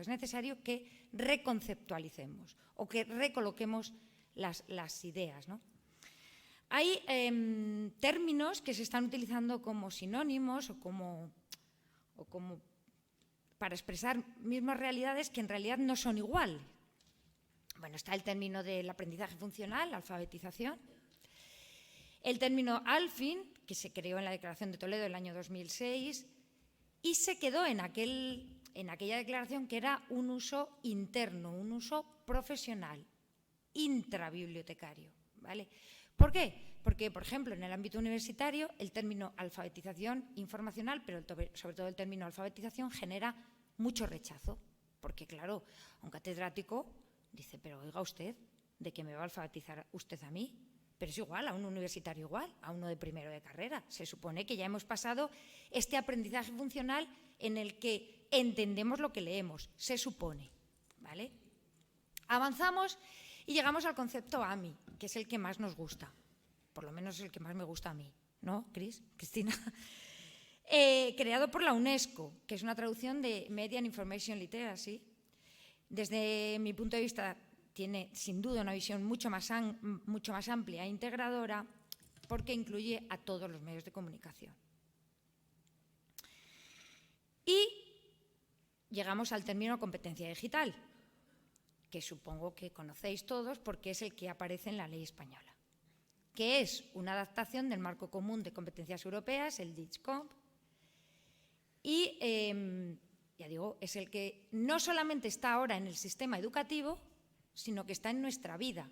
Es necesario que reconceptualicemos o que recoloquemos las ideas, ¿no? Hay términos que se están utilizando como sinónimos o como para expresar mismas realidades que en realidad no son igual. Bueno, está el término del aprendizaje funcional, la alfabetización. El término Alfin, que se creó en la Declaración de Toledo el año 2006 y se quedó en aquella declaración que era un uso interno, un uso profesional, intrabibliotecario, ¿vale? ¿Por qué? Porque, por ejemplo, en el ámbito universitario, el término alfabetización informacional, pero sobre todo el término alfabetización, genera mucho rechazo. Porque, claro, un catedrático dice, pero oiga usted, ¿de qué me va a alfabetizar usted a mí? Pero es igual, a un universitario igual, a uno de primero de carrera. Se supone que ya hemos pasado este aprendizaje funcional en el que entendemos lo que leemos, se supone, ¿vale? Avanzamos y llegamos al concepto AMI, que es el que más nos gusta, por lo menos es el que más me gusta a mí, ¿no, Cristina? Creado por la UNESCO, que es una traducción de Media and Information Literacy. Desde mi punto de vista tiene sin duda una visión mucho más amplia e integradora porque incluye a todos los medios de comunicación. Y llegamos al término competencia digital, que supongo que conocéis todos porque es el que aparece en la ley española, que es una adaptación del marco común de competencias europeas, el DIGCOMP, y ya digo, es el que no solamente está ahora en el sistema educativo, sino que está en nuestra vida,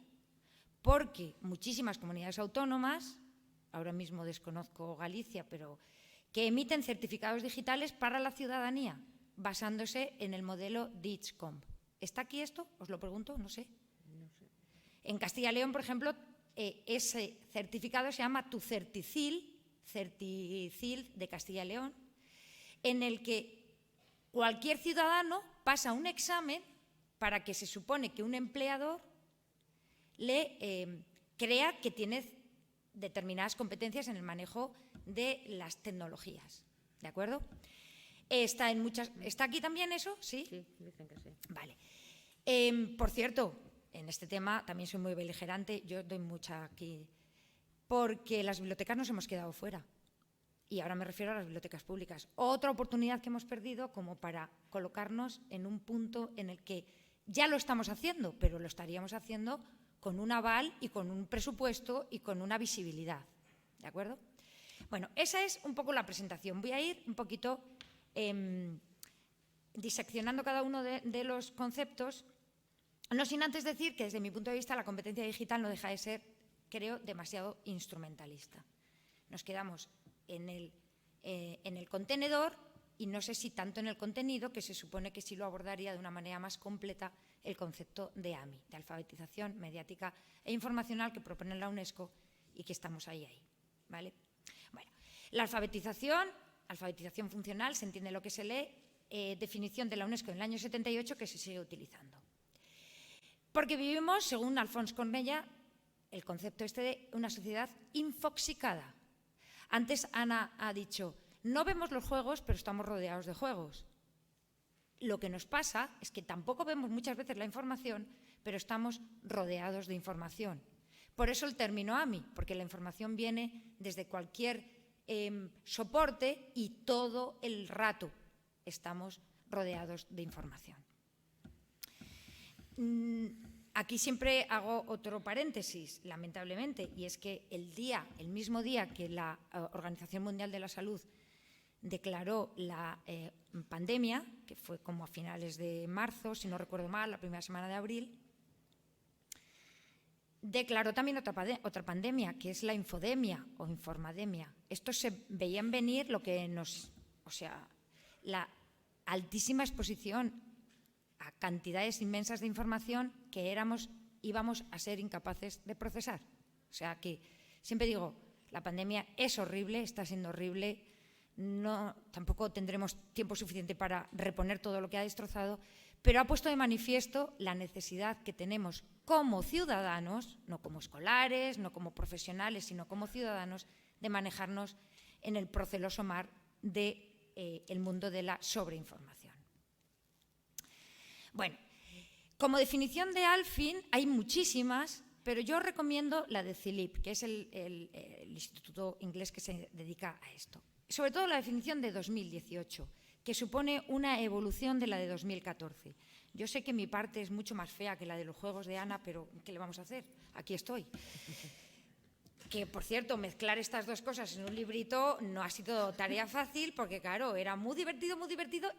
porque muchísimas comunidades autónomas, ahora mismo desconozco Galicia, pero que emiten certificados digitales para la ciudadanía, basándose en el modelo DIGCOMP. ¿Está aquí esto? Os lo pregunto, no sé. En Castilla y León, por ejemplo, ese certificado se llama Tu Certicil de Castilla y León, en el que cualquier ciudadano pasa un examen para que se supone que un empleador le crea que tiene determinadas competencias en el manejo de las tecnologías. ¿De acuerdo? ¿Está aquí también eso? ¿Sí? Sí, dicen que sí. Vale. Por cierto, en este tema también soy muy beligerante, yo doy mucha aquí, porque las bibliotecas nos hemos quedado fuera. Y ahora me refiero a las bibliotecas públicas. Otra oportunidad que hemos perdido como para colocarnos en un punto en el que ya lo estamos haciendo, pero lo estaríamos haciendo con un aval y con un presupuesto y con una visibilidad. ¿De acuerdo? Bueno, esa es un poco la presentación. Voy a ir un poquito diseccionando cada uno de los conceptos, no sin antes decir que desde mi punto de vista la competencia digital no deja de ser, creo, demasiado instrumentalista. Nos quedamos en el contenedor y no sé si tanto en el contenido, que se supone que sí lo abordaría de una manera más completa el concepto de AMI, de alfabetización mediática e informacional que propone la UNESCO y que estamos ahí, ¿vale? Bueno, la alfabetización funcional, se entiende lo que se lee, definición de la UNESCO en el año 78 que se sigue utilizando. Porque vivimos, según Alphonse Cornella, el concepto este de una sociedad infoxicada. Antes Ana ha dicho, no vemos los juegos, pero estamos rodeados de juegos. Lo que nos pasa es que tampoco vemos muchas veces la información, pero estamos rodeados de información. Por eso el término AMI, porque la información viene desde cualquier soporte y todo el rato estamos rodeados de información. Aquí siempre hago otro paréntesis, lamentablemente, y es que el mismo día que la Organización Mundial de la Salud declaró la pandemia, que fue como a finales de marzo, si no recuerdo mal, la primera semana de abril, declaró también otra pandemia, que es la infodemia o informademia. Esto se veía en venir la altísima exposición a cantidades inmensas de información que íbamos a ser incapaces de procesar. O sea que siempre digo, la pandemia es horrible, está siendo horrible, tampoco tendremos tiempo suficiente para reponer todo lo que ha destrozado, pero ha puesto de manifiesto la necesidad que tenemos como ciudadanos, no como escolares, no como profesionales, sino como ciudadanos, de manejarnos en el proceloso mar del mundo de la sobreinformación. Bueno, como definición de Alfin hay muchísimas, pero yo recomiendo la de CILIP, que es el instituto inglés que se dedica a esto. Sobre todo la definición de 2018, que supone una evolución de la de 2014. Yo sé que mi parte es mucho más fea que la de los juegos de Ana, pero ¿qué le vamos a hacer? Aquí estoy. Que, por cierto, mezclar estas dos cosas en un librito no ha sido tarea fácil, porque, claro, era muy divertido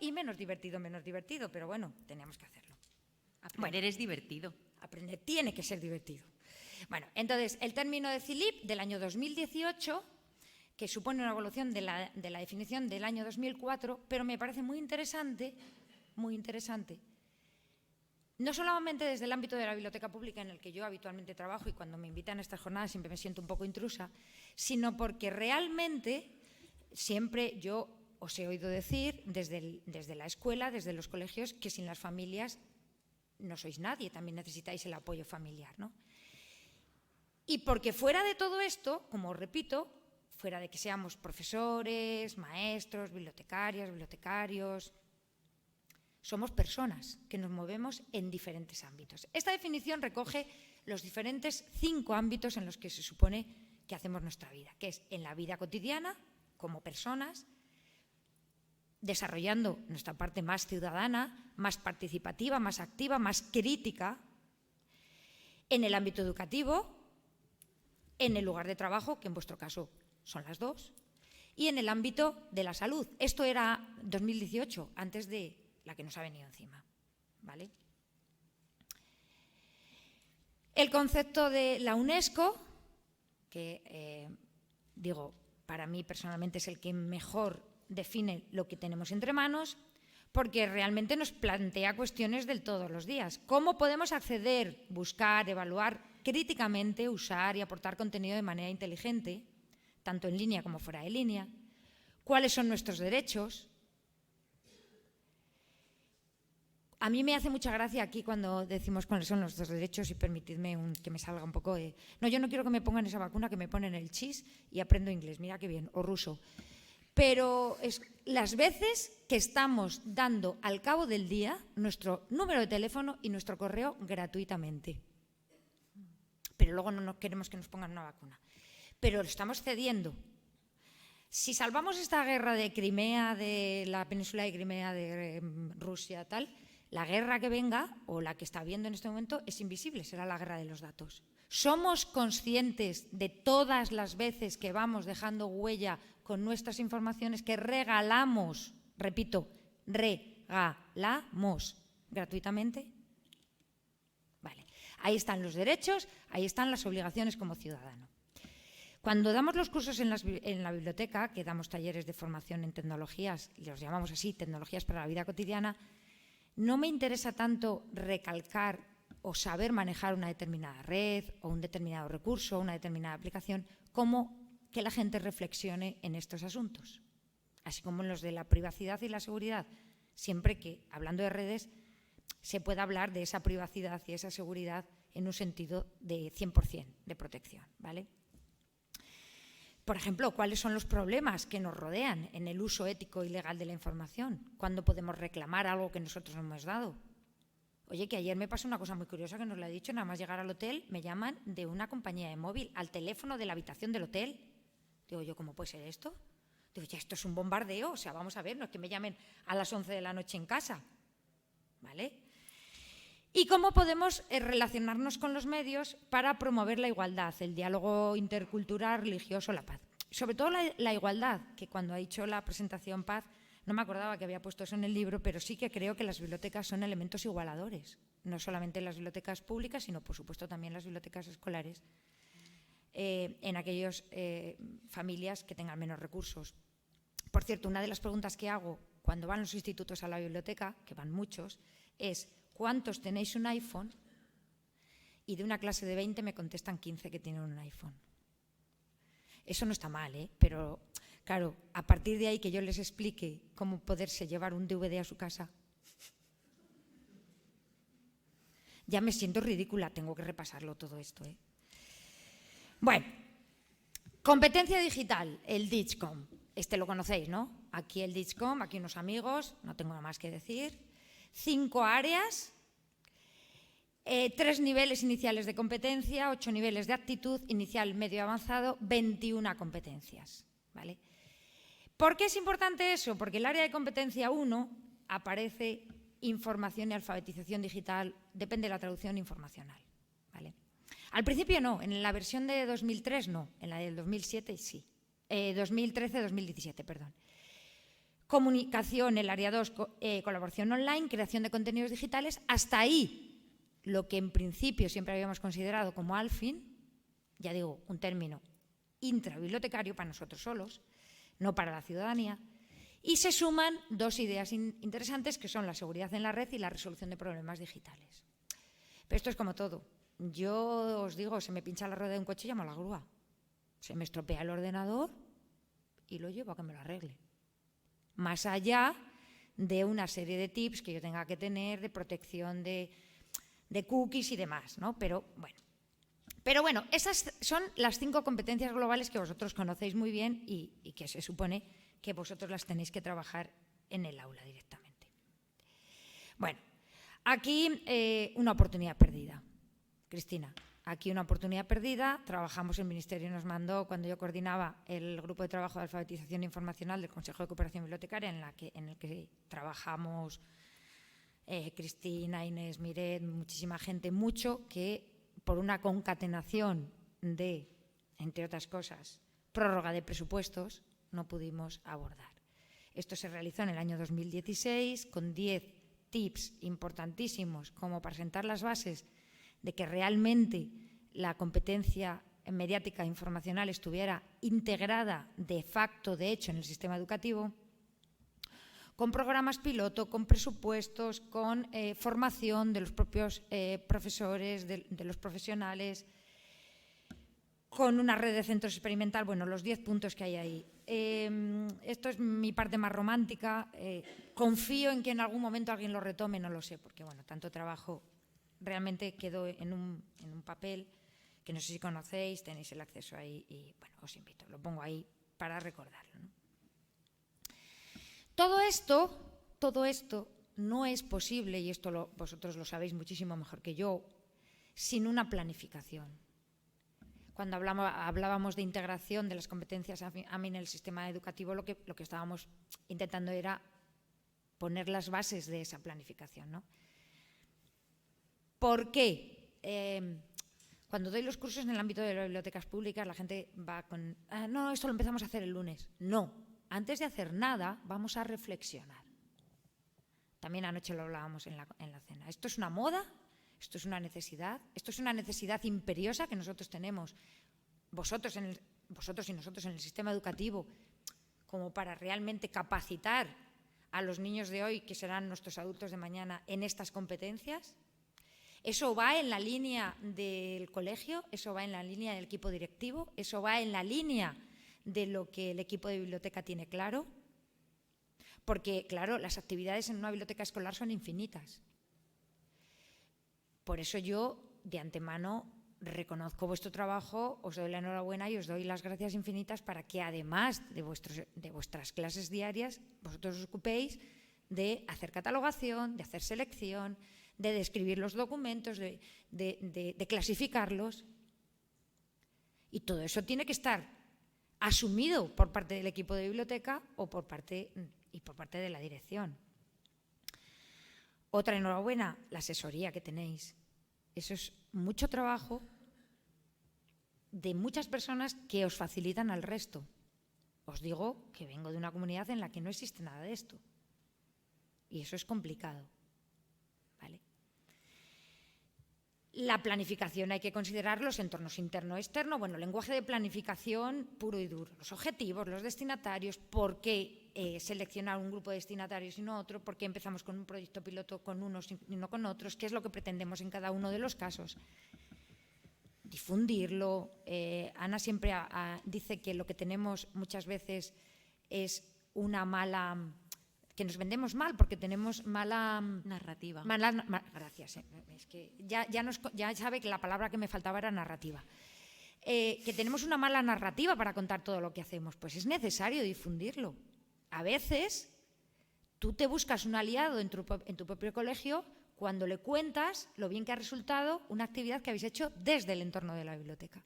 y menos divertido, pero bueno, teníamos que hacerlo. Aprender es divertido. Aprender tiene que ser divertido. Bueno, entonces, el término de CILIP del año 2018, que supone una evolución de la definición del año 2004, pero me parece muy interesante, no solamente desde el ámbito de la biblioteca pública en el que yo habitualmente trabajo y cuando me invitan a estas jornadas siempre me siento un poco intrusa, sino porque realmente siempre yo os he oído decir desde la escuela, desde los colegios, que sin las familias no sois nadie, también necesitáis el apoyo familiar, ¿no? Y porque fuera de todo esto, como os repito, fuera de que seamos profesores, maestros, bibliotecarios, somos personas que nos movemos en diferentes ámbitos. Esta definición recoge los diferentes 5 ámbitos en los que se supone que hacemos nuestra vida, que es en la vida cotidiana, como personas, desarrollando nuestra parte más ciudadana, más participativa, más activa, más crítica, en el ámbito educativo, en el lugar de trabajo, que en vuestro caso son las 2, y en el ámbito de la salud. Esto era 2018, antes de la que nos ha venido encima, ¿vale? El concepto de la UNESCO, que para mí personalmente es el que mejor define lo que tenemos entre manos, porque realmente nos plantea cuestiones del todos los días. ¿Cómo podemos acceder, buscar, evaluar críticamente, usar y aportar contenido de manera inteligente, tanto en línea como fuera de línea? ¿Cuáles son nuestros derechos? A mí me hace mucha gracia aquí cuando decimos cuáles son nuestros derechos, y permitidme que me salga un poco de... No, yo no quiero que me pongan esa vacuna, que me ponen el chis y aprendo inglés, mira qué bien, o ruso. Pero es las veces que estamos dando al cabo del día nuestro número de teléfono y nuestro correo gratuitamente. Pero luego no queremos que nos pongan una vacuna. Pero lo estamos cediendo. Si salvamos esta guerra de Crimea, de la península de Crimea, de Rusia, tal, la guerra que venga, o la que está habiendo en este momento, es invisible, será la guerra de los datos. ¿Somos conscientes de todas las veces que vamos dejando huella con nuestras informaciones que regalamos, repito, regalamos gratuitamente? Vale, ahí están los derechos, ahí están las obligaciones como ciudadano. Cuando damos los cursos en la biblioteca, que damos talleres de formación en tecnologías, los llamamos así, tecnologías para la vida cotidiana, no me interesa tanto recalcar o saber manejar una determinada red o un determinado recurso, una determinada aplicación, como que la gente reflexione en estos asuntos, así como en los de la privacidad y la seguridad, siempre que, hablando de redes, se pueda hablar de esa privacidad y esa seguridad en un sentido de 100% de protección, ¿vale? Por ejemplo, ¿cuáles son los problemas que nos rodean en el uso ético y legal de la información? ¿Cuándo podemos reclamar algo que nosotros no hemos dado? Oye, que ayer me pasó una cosa muy curiosa que nos lo he dicho, nada más llegar al hotel me llaman de una compañía de móvil al teléfono de la habitación del hotel. Digo yo, ¿cómo puede ser esto? Digo, ya esto es un bombardeo, o sea, vamos a ver, no es que me llamen a las 11 de la noche en casa, ¿vale? ¿Y cómo podemos relacionarnos con los medios para promover la igualdad, el diálogo intercultural, religioso, la paz? Sobre todo la igualdad, que cuando ha dicho la presentación Paz, no me acordaba que había puesto eso en el libro, pero sí que creo que las bibliotecas son elementos igualadores, no solamente las bibliotecas públicas, sino por supuesto también las bibliotecas escolares, en aquellas familias que tengan menos recursos. Por cierto, una de las preguntas que hago cuando van los institutos a la biblioteca, que van muchos, es ¿cuántos tenéis un iPhone? Y de una clase de 20 me contestan 15 que tienen un iPhone. Eso no está mal, pero claro, a partir de ahí que yo les explique cómo poderse llevar un DVD a su casa, ya me siento ridícula, tengo que repasarlo todo esto. Bueno, competencia digital, el DIGCOM. Este lo conocéis, ¿no? Aquí el DIGCOM, aquí unos amigos, no tengo nada más que decir. 5 áreas, 3 niveles iniciales de competencia, 8 niveles de aptitud, inicial, medio y avanzado, 21 competencias. ¿Vale? ¿Por qué es importante eso? Porque el área de competencia 1 aparece información y alfabetización digital, depende de la traducción informacional. ¿Vale? Al principio no, en la versión de 2003 no, en la del 2007 sí. 2013-2017, perdón. Comunicación, el área 2, colaboración online, creación de contenidos digitales, hasta ahí lo que en principio siempre habíamos considerado como ALFIN, ya digo, un término intrabibliotecario para nosotros solos, no para la ciudadanía, y se suman 2 ideas interesantes que son la seguridad en la red y la resolución de problemas digitales. Pero esto es como todo. Yo os digo, se me pincha la rueda de un coche y llamo a la grúa. Se me estropea el ordenador y lo llevo a que me lo arregle. Más allá de una serie de tips que yo tenga que tener de protección de cookies y demás, ¿no? Pero bueno, esas son las 5 competencias globales que vosotros conocéis muy bien y que se supone que vosotros las tenéis que trabajar en el aula directamente. Bueno, aquí una oportunidad perdida. Cristina, aquí una oportunidad perdida. Trabajamos, el Ministerio nos mandó, cuando yo coordinaba el grupo de trabajo de alfabetización informacional del Consejo de Cooperación Bibliotecaria, en el que trabajamos Cristina, Inés, Miret, muchísima gente, mucho, que por una concatenación de, entre otras cosas, prórroga de presupuestos, no pudimos abordar. Esto se realizó en el año 2016 con 10 tips importantísimos como para sentar las bases de que realmente la competencia mediática e informacional estuviera integrada de facto, de hecho, en el sistema educativo, con programas piloto, con presupuestos, con formación de los propios profesores, de los profesionales, con una red de centros experimental, bueno, los 10 puntos que hay ahí. Esto es mi parte más romántica. Confío en que en algún momento alguien lo retome, no lo sé, porque bueno, tanto trabajo realmente quedó en un papel que no sé si conocéis, tenéis el acceso ahí y bueno, os invito, lo pongo ahí para recordarlo, ¿no? Todo esto no es posible, y esto vosotros lo sabéis muchísimo mejor que yo, sin una planificación. Cuando hablábamos de integración de las competencias AMI en el sistema educativo, lo que estábamos intentando era poner las bases de esa planificación, ¿no? ¿Por qué? Cuando doy los cursos en el ámbito de las bibliotecas públicas, la gente va con, no, esto lo empezamos a hacer el lunes. No, antes de hacer nada, vamos a reflexionar. También anoche lo hablábamos en la cena. ¿Esto es una moda? ¿Esto es una necesidad? ¿Esto es una necesidad imperiosa que nosotros tenemos, vosotros y nosotros en el sistema educativo, como para realmente capacitar a los niños de hoy, que serán nuestros adultos de mañana, en estas competencias? ¿Eso va en la línea del colegio? ¿Eso va en la línea del equipo directivo? ¿Eso va en la línea de lo que el equipo de biblioteca tiene claro? Porque, claro, las actividades en una biblioteca escolar son infinitas. Por eso yo, de antemano, reconozco vuestro trabajo, os doy la enhorabuena y os doy las gracias infinitas para que, además de vuestras clases diarias, vosotros os ocupéis de hacer catalogación, de hacer selección, de describir los documentos, de clasificarlos. Y todo eso tiene que estar asumido por parte del equipo de biblioteca o por parte de la dirección. Otra enhorabuena, la asesoría que tenéis. Eso es mucho trabajo de muchas personas que os facilitan al resto. Os digo que vengo de una comunidad en la que no existe nada de esto. Y eso es complicado. ¿Vale? La planificación hay que considerar los entornos interno-externo. Bueno, lenguaje de planificación puro y duro. Los objetivos, los destinatarios, por qué seleccionar un grupo de destinatarios y no otro, por qué empezamos con un proyecto piloto con unos y no con otros, qué es lo que pretendemos en cada uno de los casos. Difundirlo. Ana siempre dice que lo que tenemos muchas veces es una mala... que nos vendemos mal porque tenemos mala narrativa. Gracias. Es que ya sabe que la palabra que me faltaba era narrativa. Que tenemos una mala narrativa para contar todo lo que hacemos. Pues es necesario difundirlo. A veces Tú te buscas un aliado en tu propio colegio cuando le cuentas lo bien que ha resultado una actividad que habéis hecho desde el entorno de la biblioteca.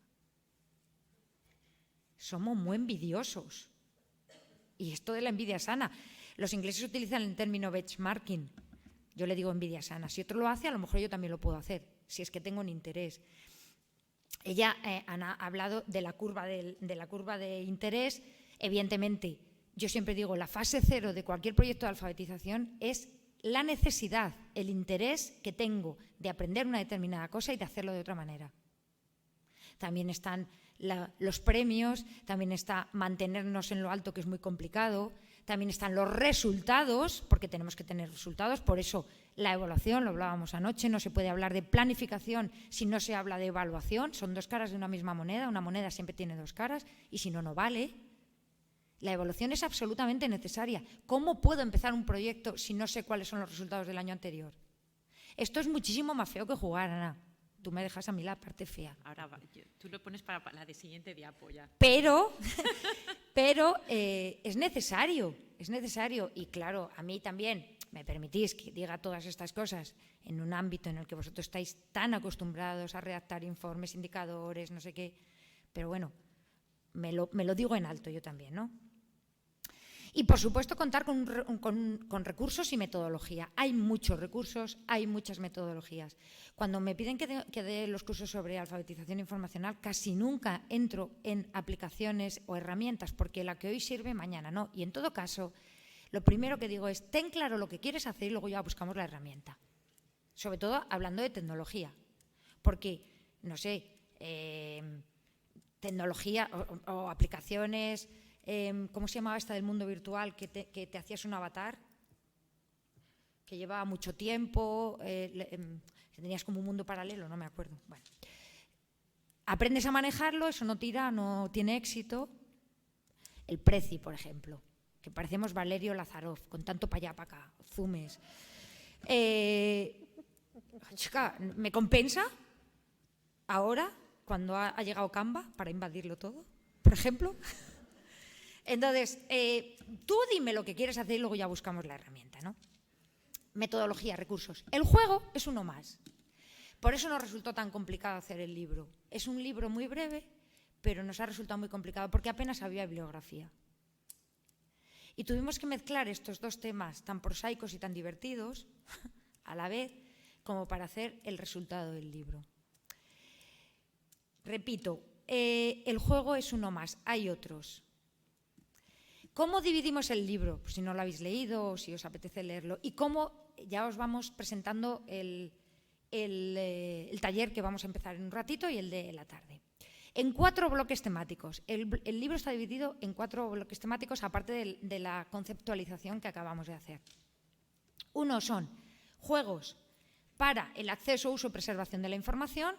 Somos muy envidiosos. Y esto de la envidia sana. Los ingleses utilizan el término benchmarking. Yo le digo envidia sana. Si otro lo hace, a lo mejor yo también lo puedo hacer, si es que tengo un interés. Ella, Ana, ha hablado de la curva de interés. Evidentemente, yo siempre digo, la fase cero de cualquier proyecto de alfabetización es la necesidad, el interés que tengo de aprender una determinada cosa y de hacerlo de otra manera. También están los premios, también está mantenernos en lo alto, que es muy complicado, también están los resultados, porque tenemos que tener resultados, por eso la evaluación, lo hablábamos anoche, no se puede hablar de planificación si no se habla de evaluación, son dos caras de una misma moneda, una moneda siempre tiene dos caras y si no, no vale. La evaluación es absolutamente necesaria. ¿Cómo puedo empezar un proyecto si no sé cuáles son los resultados del año anterior? Esto es muchísimo más feo que jugar, Ana. Tú me dejas a mí la parte fea. Ahora va, tú lo pones para la de siguiente diapo ya. Pero es necesario. Y claro, a mí también, me permitís que diga todas estas cosas en un ámbito en el que vosotros estáis tan acostumbrados a redactar informes, indicadores, no sé qué. Pero bueno, me lo digo en alto yo también, ¿no? Y, por supuesto, contar con recursos y metodología. Hay muchos recursos, hay muchas metodologías. Cuando me piden que dé los cursos sobre alfabetización informacional, casi nunca entro en aplicaciones o herramientas, porque la que hoy sirve, mañana no. Y, en todo caso, lo primero que digo es, ten claro lo que quieres hacer y luego ya buscamos la herramienta. Sobre todo hablando de tecnología. Porque, no sé, tecnología o aplicaciones... ¿cómo se llamaba esta del mundo virtual que te hacías un avatar? Que llevaba mucho tiempo, que tenías como un mundo paralelo, no me acuerdo. Bueno, aprendes a manejarlo, eso no tira, no tiene éxito. El Prezi, por ejemplo, que parecemos Valerio Lazarov, con tanto para allá, para acá, zoomes. Chica, ¿me compensa ahora, cuando ha llegado Canva, para invadirlo todo, por ejemplo? Entonces, tú dime lo que quieres hacer y luego ya buscamos la herramienta, ¿no? Metodología, recursos. El juego es uno más. Por eso nos resultó tan complicado hacer el libro. Es un libro muy breve, pero nos ha resultado muy complicado porque apenas había bibliografía. Y tuvimos que mezclar estos dos temas tan prosaicos y tan divertidos a la vez como para hacer el resultado del libro. Repito, el juego es uno más, hay otros. ¿Cómo dividimos el libro? Pues si no lo habéis leído o si os apetece leerlo. Y cómo ya os vamos presentando el taller que vamos a empezar en un ratito y el de la tarde. En 4 bloques temáticos. El libro está dividido en 4 bloques temáticos, aparte de la conceptualización que acabamos de hacer. Uno son juegos para el acceso, uso y preservación de la información.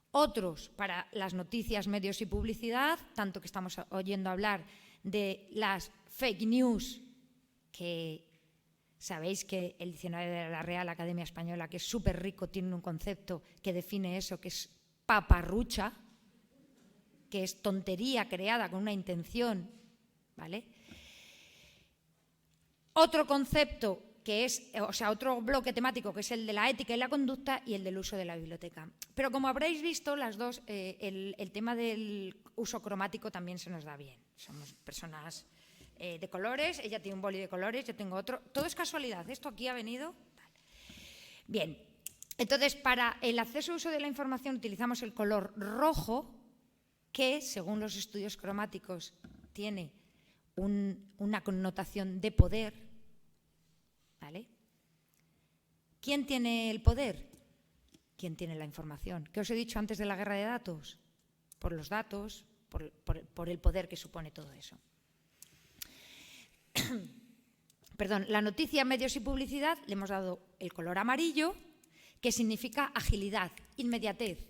Otros para las noticias, medios y publicidad, tanto que estamos oyendo hablar de las fake news, que sabéis que el diccionario de la Real Academia Española, que es súper rico, tiene un concepto que define eso, que es paparrucha, que es tontería creada con una intención, ¿vale? Otro concepto que es, otro bloque temático que es el de la ética y la conducta y el del uso de la biblioteca. Pero como habréis visto, las dos, el tema del uso cromático también se nos da bien. Somos personas de colores, ella tiene un boli de colores, yo tengo otro. Todo es casualidad, esto aquí ha venido. Bien, entonces para el acceso y uso de la información utilizamos el color rojo, que según los estudios cromáticos tiene una connotación de poder. ¿Vale? ¿Quién tiene el poder? ¿Quién tiene la información? ¿Qué os he dicho antes de la guerra de datos? Por los datos, por el poder que supone todo eso. Perdón, la noticia, medios y publicidad le hemos dado el color amarillo, que significa agilidad, inmediatez.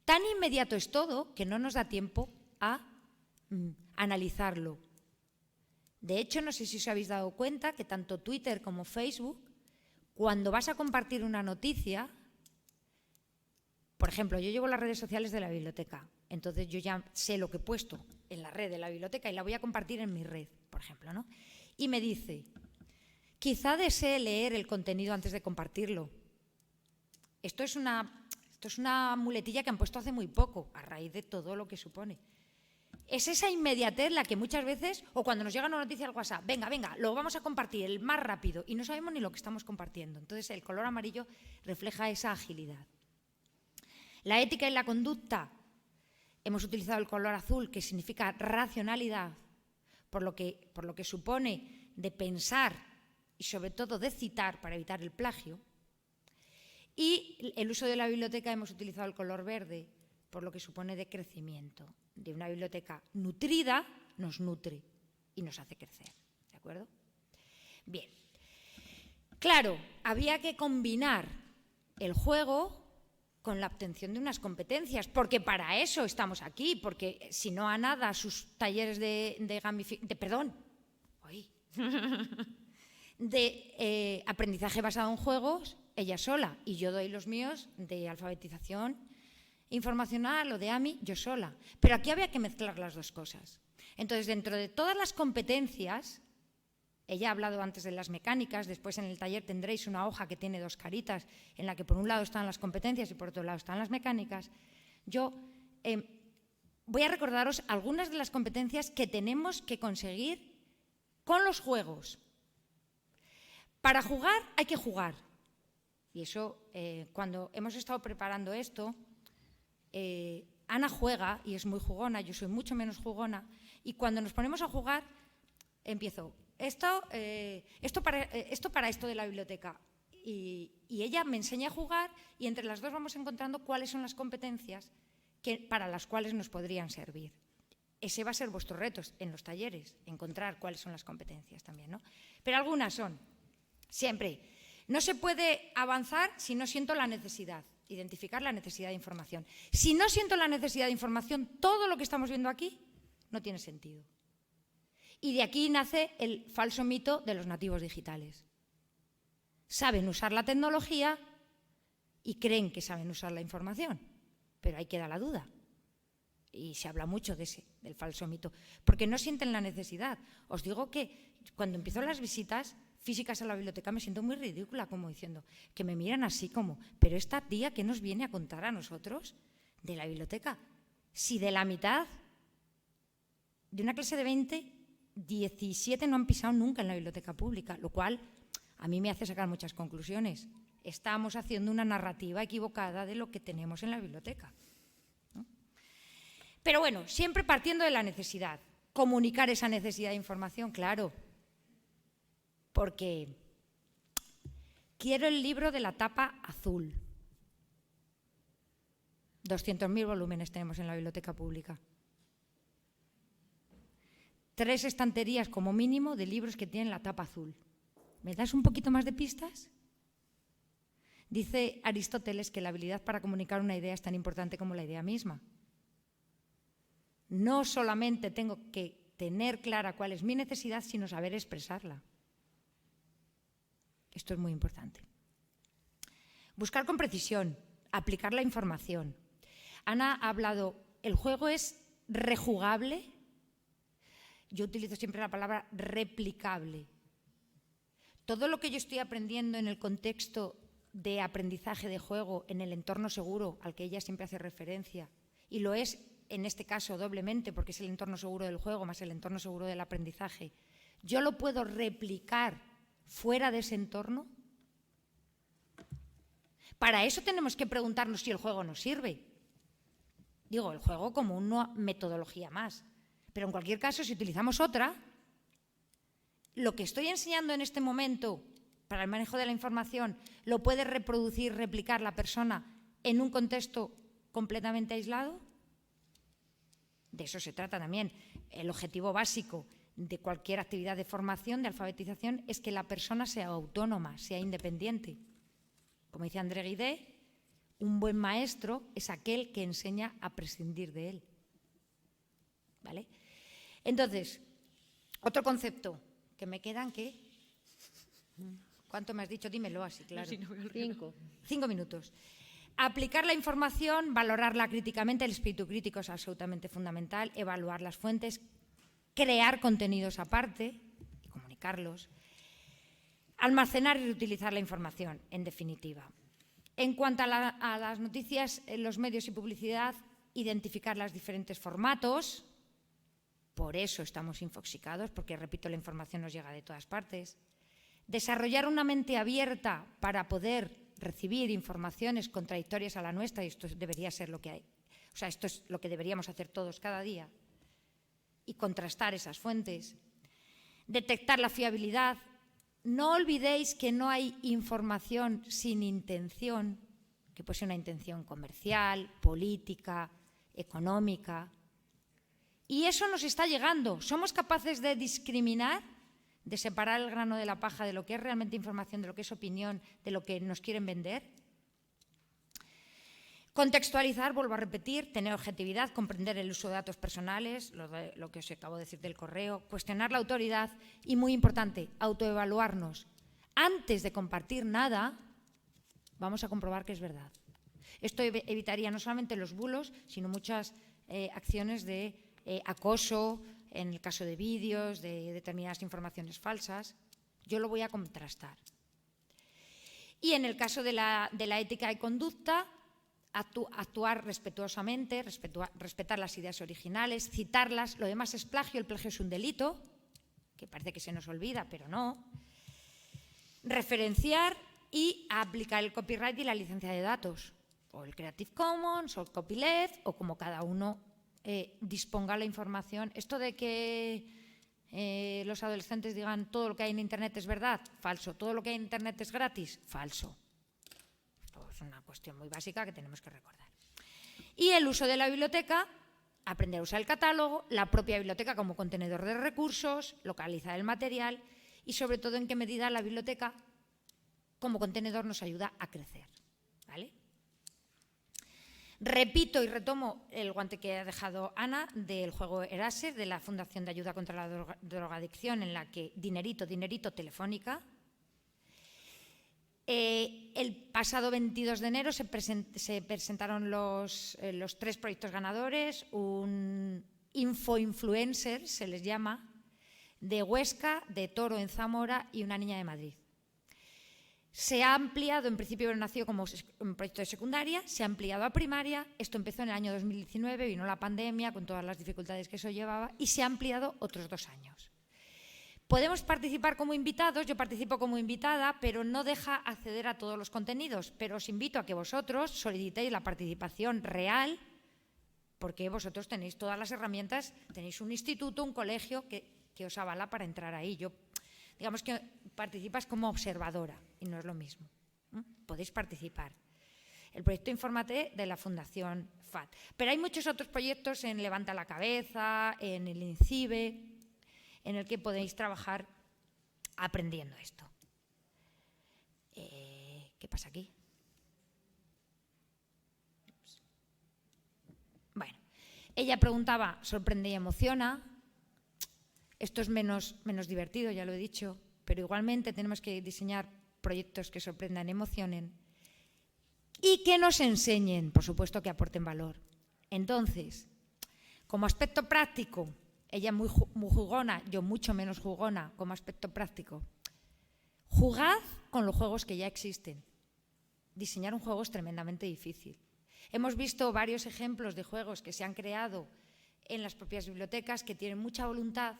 Tan inmediato es todo que no nos da tiempo a analizarlo. De hecho, no sé si os habéis dado cuenta que tanto Twitter como Facebook, cuando vas a compartir una noticia, por ejemplo, yo llevo las redes sociales de la biblioteca, entonces yo ya sé lo que he puesto en la red de la biblioteca y la voy a compartir en mi red, por ejemplo, ¿no? Y me dice, Quizá desee leer el contenido antes de compartirlo. Esto es una muletilla que han puesto hace muy poco, a raíz de todo lo que supone. Es esa inmediatez la que muchas veces, o cuando nos llega una noticia al WhatsApp, venga, lo vamos a compartir el más rápido, y no sabemos ni lo que estamos compartiendo. Entonces, el color amarillo refleja esa agilidad. La ética y la conducta, hemos utilizado el color azul, que significa racionalidad, por lo que supone de pensar y sobre todo de citar para evitar el plagio. Y el uso de la biblioteca hemos utilizado el color verde, por lo que supone de crecimiento. De una biblioteca nutrida nos nutre y nos hace crecer. ¿De acuerdo? Bien. Claro, había que combinar el juego con la obtención de unas competencias, porque para eso estamos aquí, porque si no Ana da sus talleres de aprendizaje basado en juegos, ella sola, y yo doy los míos de alfabetización informacional o de AMI, yo sola. Pero aquí había que mezclar las dos cosas. Entonces, dentro de todas las competencias, ella ha hablado antes de las mecánicas, después en el taller tendréis una hoja que tiene dos caritas, en la que por un lado están las competencias y por otro lado están las mecánicas. Yo voy a recordaros algunas de las competencias que tenemos que conseguir con los juegos. Para jugar hay que jugar. Y eso, cuando hemos estado preparando esto, Ana juega y es muy jugona, yo soy mucho menos jugona, y cuando nos ponemos a jugar, empiezo, esto para esto de la biblioteca. Y ella me enseña a jugar y entre las dos vamos encontrando cuáles son las competencias para las cuales nos podrían servir. Ese va a ser vuestro reto en los talleres, encontrar cuáles son las competencias también, ¿no? Pero algunas son, siempre, no se puede avanzar si no siento la necesidad. Identificar la necesidad de información. Si no siento la necesidad de información, todo lo que estamos viendo aquí no tiene sentido. Y de aquí nace el falso mito de los nativos digitales. Saben usar la tecnología y creen que saben usar la información, pero ahí queda la duda. Y se habla mucho del falso mito, porque no sienten la necesidad. Os digo que cuando empiezo las visitas físicas a la biblioteca me siento muy ridícula, como diciendo, que me miran así como, pero esta tía, ¿qué nos viene a contar a nosotros de la biblioteca? Si de la mitad de una clase de 20, 17 no han pisado nunca en la biblioteca pública, lo cual a mí me hace sacar muchas conclusiones. Estamos haciendo una narrativa equivocada de lo que tenemos en la biblioteca, ¿no? Pero bueno, siempre partiendo de la necesidad. Comunicar esa necesidad de información, claro. Porque quiero el libro de la tapa azul. 200.000 volúmenes tenemos en la biblioteca pública. 3 estanterías como mínimo de libros que tienen la tapa azul. ¿Me das un poquito más de pistas? Dice Aristóteles que la habilidad para comunicar una idea es tan importante como la idea misma. No solamente tengo que tener clara cuál es mi necesidad, sino saber expresarla. Esto es muy importante. Buscar con precisión, aplicar la información. Ana ha hablado, el juego es rejugable. Yo utilizo siempre la palabra replicable. Todo lo que yo estoy aprendiendo en el contexto de aprendizaje de juego, en el entorno seguro al que ella siempre hace referencia, y lo es en este caso doblemente porque es el entorno seguro del juego más el entorno seguro del aprendizaje, yo lo puedo replicar fuera de ese entorno. Para eso tenemos que preguntarnos si el juego nos sirve. Digo, el juego como una metodología más. Pero en cualquier caso, si utilizamos otra, lo que estoy enseñando en este momento para el manejo de la información lo puede reproducir, replicar la persona en un contexto completamente aislado. De eso se trata también. El objetivo básico de cualquier actividad de formación, de alfabetización, es que la persona sea autónoma, sea independiente. Como dice André Guidé, un buen maestro es aquel que enseña a prescindir de él. ¿Vale? Entonces, otro concepto que me quedan, ¿qué? ¿Cuánto me has dicho? Dímelo así, claro. No, si no, 5. 5 minutos. Aplicar la información, valorarla críticamente, el espíritu crítico es absolutamente fundamental, evaluar las fuentes, crear contenidos aparte y comunicarlos. Almacenar y reutilizar la información, en definitiva. En cuanto a las noticias en los medios y publicidad, identificar los diferentes formatos. Por eso estamos infoxicados, porque, repito, la información nos llega de todas partes. Desarrollar una mente abierta para poder recibir informaciones contradictorias a la nuestra, y esto debería ser lo que hay. O sea, esto es lo que deberíamos hacer todos cada día. Y contrastar esas fuentes. Detectar la fiabilidad. No olvidéis que no hay información sin intención, que puede ser una intención comercial, política, económica. Y eso nos está llegando. ¿Somos capaces de discriminar, de separar el grano de la paja de lo que es realmente información, de lo que es opinión, de lo que nos quieren vender? Contextualizar, vuelvo a repetir, tener objetividad, comprender el uso de datos personales, lo que os acabo de decir del correo, cuestionar la autoridad y, muy importante, autoevaluarnos. Antes de compartir nada, vamos a comprobar que es verdad. Esto evitaría no solamente los bulos, sino muchas acciones de acoso, en el caso de vídeos, de determinadas informaciones falsas. Yo lo voy a contrastar. Y en el caso de la ética y conducta, actuar respetuosamente, respetar las ideas originales, citarlas. Lo demás es plagio. El plagio es un delito, que parece que se nos olvida, pero no. Referenciar y aplicar el copyright y la licencia de datos, o el Creative Commons, o el copyleft, o como cada uno disponga la información. Esto de que los adolescentes digan todo lo que hay en Internet es verdad, falso. Todo lo que hay en Internet es gratis, falso. Es una cuestión muy básica que tenemos que recordar. Y el uso de la biblioteca, aprender a usar el catálogo, la propia biblioteca como contenedor de recursos, localizar el material y, sobre todo, en qué medida la biblioteca como contenedor nos ayuda a crecer. ¿Vale? Repito y retomo el guante que ha dejado Ana del juego Eraser, de la Fundación de Ayuda contra la Drogadicción, en la que dinerito, Telefónica. El pasado 22 de enero se presentaron los 3 proyectos ganadores, un infoinfluencer, se les llama, de Huesca, de Toro en Zamora y una niña de Madrid. Se ha ampliado, en principio nació como un proyecto de secundaria, se ha ampliado a primaria. Esto empezó en el año 2019, vino la pandemia con todas las dificultades que eso llevaba y se ha ampliado otros 2 años. Podemos participar como invitados, yo participo como invitada, pero no deja acceder a todos los contenidos. Pero os invito a que vosotros solicitéis la participación real, porque vosotros tenéis todas las herramientas, tenéis un instituto, un colegio que os avala para entrar ahí. Yo, digamos que participas como observadora y no es lo mismo. Podéis participar. El proyecto Infórmate de la Fundación FAT. Pero hay muchos otros proyectos en Levanta la Cabeza, en el INCIBE, en el que podéis trabajar aprendiendo esto. ¿Qué pasa aquí? Bueno, ella preguntaba, sorprende y emociona. Esto es menos divertido, ya lo he dicho, pero igualmente tenemos que diseñar proyectos que sorprendan y emocionen y que nos enseñen, por supuesto, que aporten valor. Entonces, como aspecto práctico, ella muy jugona, yo mucho menos jugona como aspecto práctico. Jugad con los juegos que ya existen. Diseñar un juego es tremendamente difícil. Hemos visto varios ejemplos de juegos que se han creado en las propias bibliotecas que tienen mucha voluntad,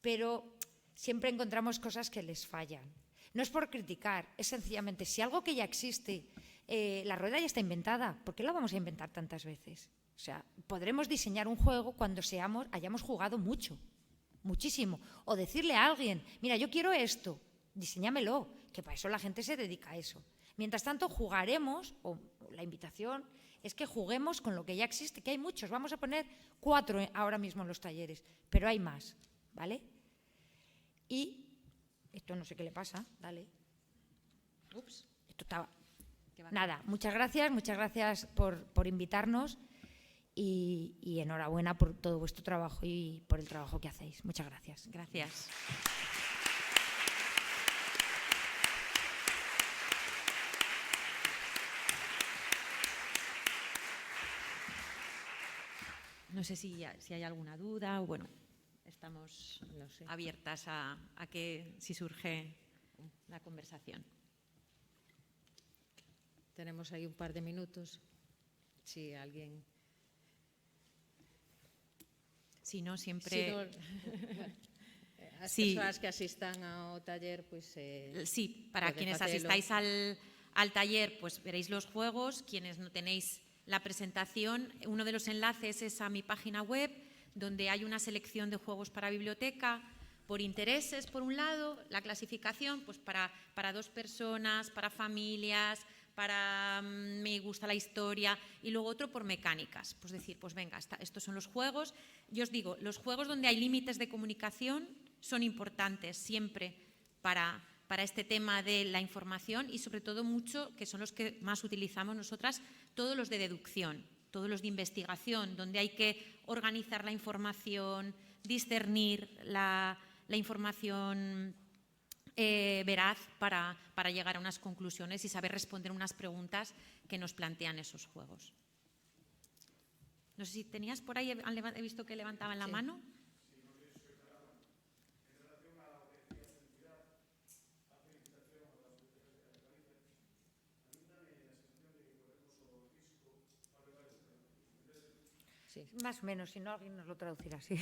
pero siempre encontramos cosas que les fallan. No es por criticar, es sencillamente, si algo que ya existe, la rueda ya está inventada, ¿por qué la vamos a inventar tantas veces? O sea, podremos diseñar un juego cuando hayamos jugado mucho, muchísimo. O decirle a alguien, mira, yo quiero esto, diseñámelo, que para eso la gente se dedica a eso. Mientras tanto, jugaremos, o la invitación es que juguemos con lo que ya existe, que hay muchos. Vamos a poner 4 ahora mismo en los talleres, pero hay más, ¿vale? Y esto no sé qué le pasa, dale. Ups, esto estaba... Nada, muchas gracias por invitarnos. Y enhorabuena por todo vuestro trabajo y por el trabajo que hacéis. Muchas gracias. Gracias. No sé si hay alguna duda o bueno, estamos abiertas a que si surge la conversación. Tenemos ahí un par de minutos. Si alguien... Si no, siempre... As Sí. persoas que asistan ao taller, pois... Sí, para Poder quienes facelo. asistáis al taller, pues veréis los juegos. Quienes no tenéis la presentación, uno de los enlaces es a mi página web, donde hay una selección de juegos para biblioteca, por intereses, por un lado, la clasificación, pues para 2 personas, para familias, para me gusta la historia, y luego otro por mecánicas. Pues decir, pues venga, estos son los juegos. Yo os digo, los juegos donde hay límites de comunicación son importantes siempre para este tema de la información, y sobre todo mucho, que son los que más utilizamos nosotras, todos los de deducción, todos los de investigación, donde hay que organizar la información, discernir la información veraz para llegar a unas conclusiones y saber responder unas preguntas que nos plantean esos juegos. No sé si tenías por ahí, he visto que levantaban la mano. Sí. Más o menos, si no, alguien nos lo traducirá así.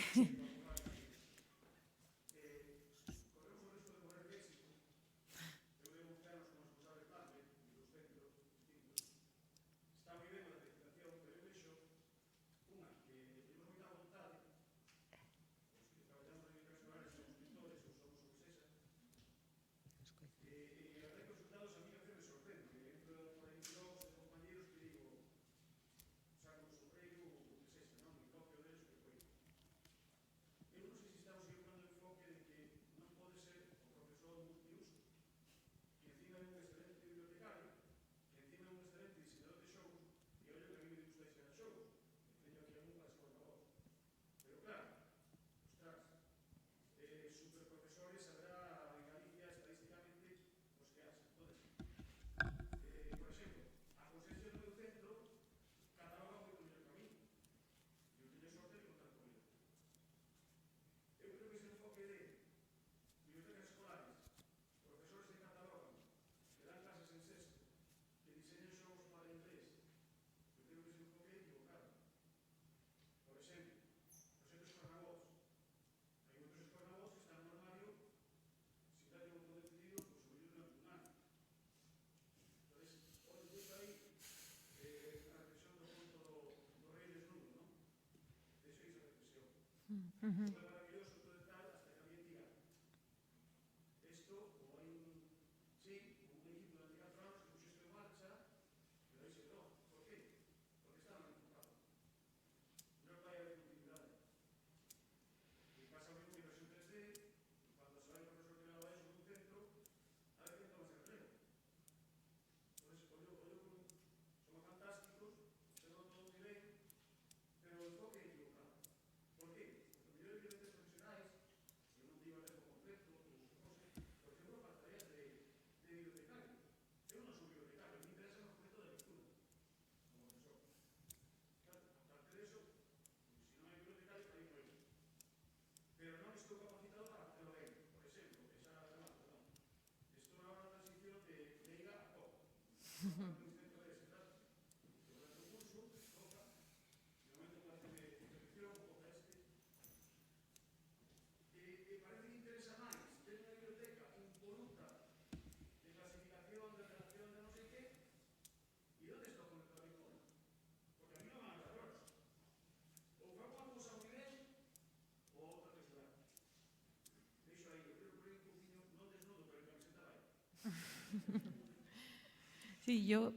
Sí, yo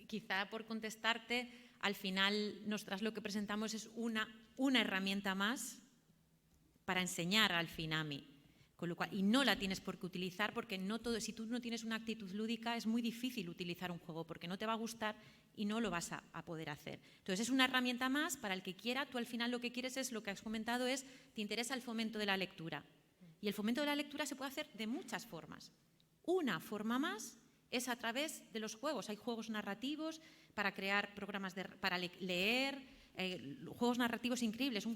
quizá por contestarte, al final nosotras lo que presentamos es una herramienta más para enseñar al FINAMI, con lo cual, y no la tienes por qué utilizar, porque no todo, si tú no tienes una actitud lúdica es muy difícil utilizar un juego porque no te va a gustar y no lo vas a poder hacer. Entonces es una herramienta más para el que quiera. Tú al final lo que quieres es, lo que has comentado es, te interesa el fomento de la lectura, y el fomento de la lectura se puede hacer de muchas formas. Una forma más es a través de los juegos. Hay juegos narrativos para crear programas para leer, juegos narrativos increíbles.